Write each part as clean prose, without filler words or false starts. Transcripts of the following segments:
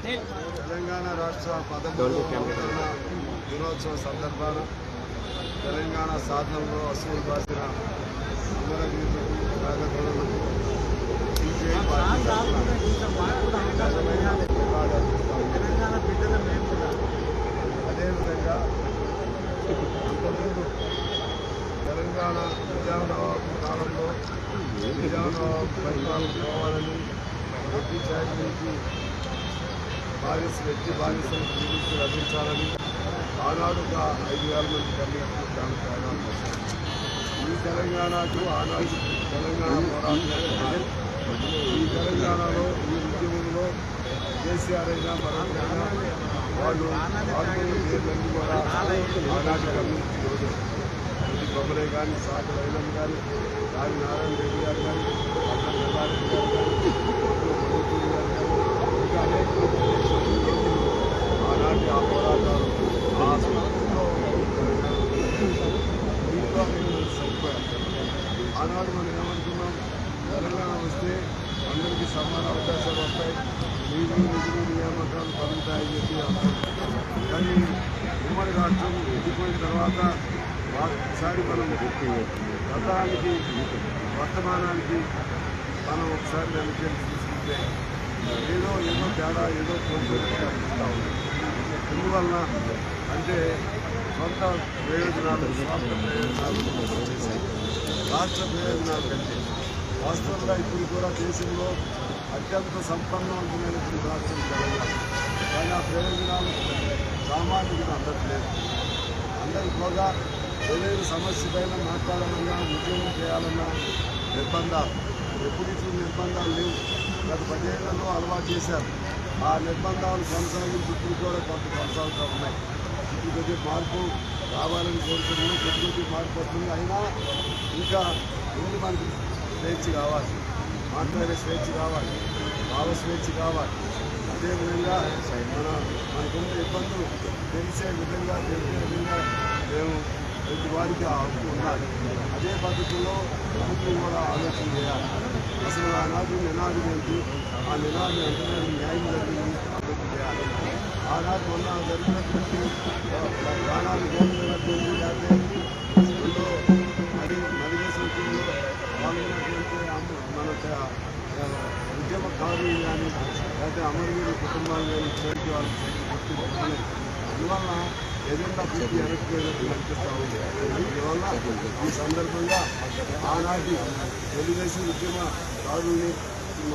తెలంగాణ రాష్ట్ర 13వ దినోత్సవ సందర్భాన తెలంగాణ సాధనలో అసూలు బాసిన అమరవీరులకు త్యాగధనులకు బీజేపీ అదేవిధంగా అంతకుముందు తెలంగాణ నిజామాబాద్ కాలంలో నిజామాబాద్ పరిపాలన పోవాలని బ్రిటిష్ నుంచి వ్యక్తి బానిసలు జీవిస్తూ రచించాలని ఆనాడు 5,000 మంది కమిటీ ఈ తెలంగాణకు ఆనాడు తెలంగాణ పోరాటం ఈ తెలంగాణలో ఈ ఉద్యమంలో కేసీఆర్ అయినా మరొకరైనా వాళ్ళు పాల్గొనే పేర్లన్నీ కూడా ఆనాటి కమ్యూనిటీ యోధులు కొబ్బరే కానీ సాగర్ ఐలం కానీ రావి నారాయణ రెడ్డి గారు కానీ అక్కడ రెడ్డి గారు కానీ ఇంకా అనేక ఆనాటి ఆ పోరాటాలు ఆ స్ఫూర్తిలో సరిపోయారు. ఆనాడు మనం ఏమనుకున్నాం, తెలంగాణ వస్తే అందరికీ సమాన అవకాశాలు వస్తాయి, నిధులు నియామకాలు పలుకుతాయని చెప్పి కానీ ఉమ్మడి రాష్ట్రం ఎదిగిపోయిన తర్వాత ఒకసారి మనం గతానికి వర్తమానానికి మనం ఒకసారి వెనక్కి తీసుకుంటే ఏదో తేడా ఏదో కోల్పోతూ ఉంది. ఎందువలన అంటే సొంత ప్రయోజనాలు స్వార్థ ప్రయోజనాలు రాష్ట్ర ప్రయోజనాలు కంటే వాస్తవంగా ఇప్పుడు కూడా దేశంలో అత్యంత సంపన్నవంతమైనటువంటి రాష్ట్రం తెలంగాణ. కానీ ఆ ప్రయోజనాలు సామాన్యుడికి అందట్లేదు. అందరికి పోగా ఏదైనా సమస్య పైన మాట్లాడాలన్నా ఉద్యోగం చేయాలన్నా నిర్బంధాలు, ఎప్పుడు ఇచ్చిన నిర్బంధాలు లేవు. గత 10 ఏళ్లలో అలవాటు చేశారు. ఆ నిర్బంధాలు కొనసాగించి ఇప్పుడు కూడా కొంత కొనసాగుతూ ఉన్నాయి. ఇప్పుడు కొద్దిగా మార్పు రావాలని కోరుతున్నాం. కొద్ది మార్పు వస్తుంది. అయినా ఇంకా ముందు మనకి స్వేచ్ఛ కావాలి, మాట్లాడే స్వేచ్ఛ కావాలి, భావ స్వేచ్ఛ కావాలి. అదేవిధంగా మనకున్న ఇబ్బందులు తెలిసే విధంగా మేము ప్రతి వారికి ఆ హక్కు ఉండాలి. అదే పద్ధతిలో ప్రభుత్వం కూడా ఆలోచన చేయాలి. అసలు ఆనాటి నినాదం ఏంటి, ఆ నినాదం ఎంతమంది న్యాయం జరిగింది ఆలోచన చేయాలి. ఆనాటి మొన్న జరిగినటువంటి ప్రాణాలు కోల్పోయినటువంటి లేకపోతే అది మరిదేశంలో పాల్గొన్నటువంటి మన ఉద్యమకారులు కానీ లేకపోతే అమరవీరుల కుటుంబాలు కానీ ఇటువంటి వాళ్ళు గుర్తించలేదు. అందువల్ల ఏదైనా పూర్తి వెనక్కిపోయినట్టు అనిపిస్తూ ఉంది. అందువల్ల ఈ సందర్భంగా ఆనాటి తెలుగుదేశం ఉద్యమకారుల్ని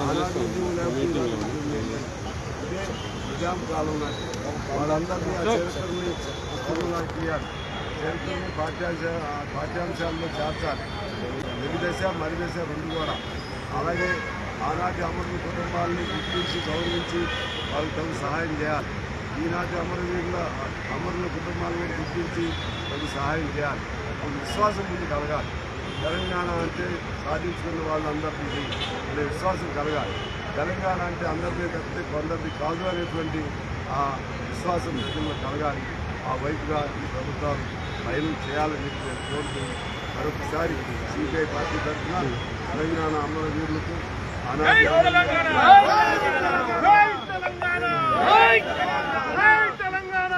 ఆనాటి ఉద్యమం లేకపోతే అంటే నిజాం కాలం నాటి వాళ్ళందరినీ ఆ చరిత్రని పుస్తకంలో తీయాలి. చరిత్రని పాఠ్యాంశాల్లో చేర్చాలి. వెలిదశ మరిదశ రెండు కూడా. అలాగే ఆనాటి అమరుల కుటుంబాలని గుర్తించి గౌరవించి వాళ్ళకి తగు సహాయం చేయాలి. ఈనాటి అమరుల కుటుంబాలను గుర్తించి తగు సహాయం చేయాలి. ఒక విశ్వాసం ముందు కలగాలి. తెలంగాణ అంటే సాధించుకున్న వాళ్ళందరికీ అనే విశ్వాసం కలగాలి. తెలంగాణ అంటే అందరినీ తప్పితే కొందరిది కాదు అనేటువంటి ఆ విశ్వాసం ప్రజల్లో కలగాలి. ఆ వైపుగా ఈ ప్రభుత్వాలు పయనం చేయాలని చెప్పి కోరుతూ మరొకసారి సిపిఐ పార్టీ తరఫున తెలంగాణ అమరవీరులకు తెలంగాణ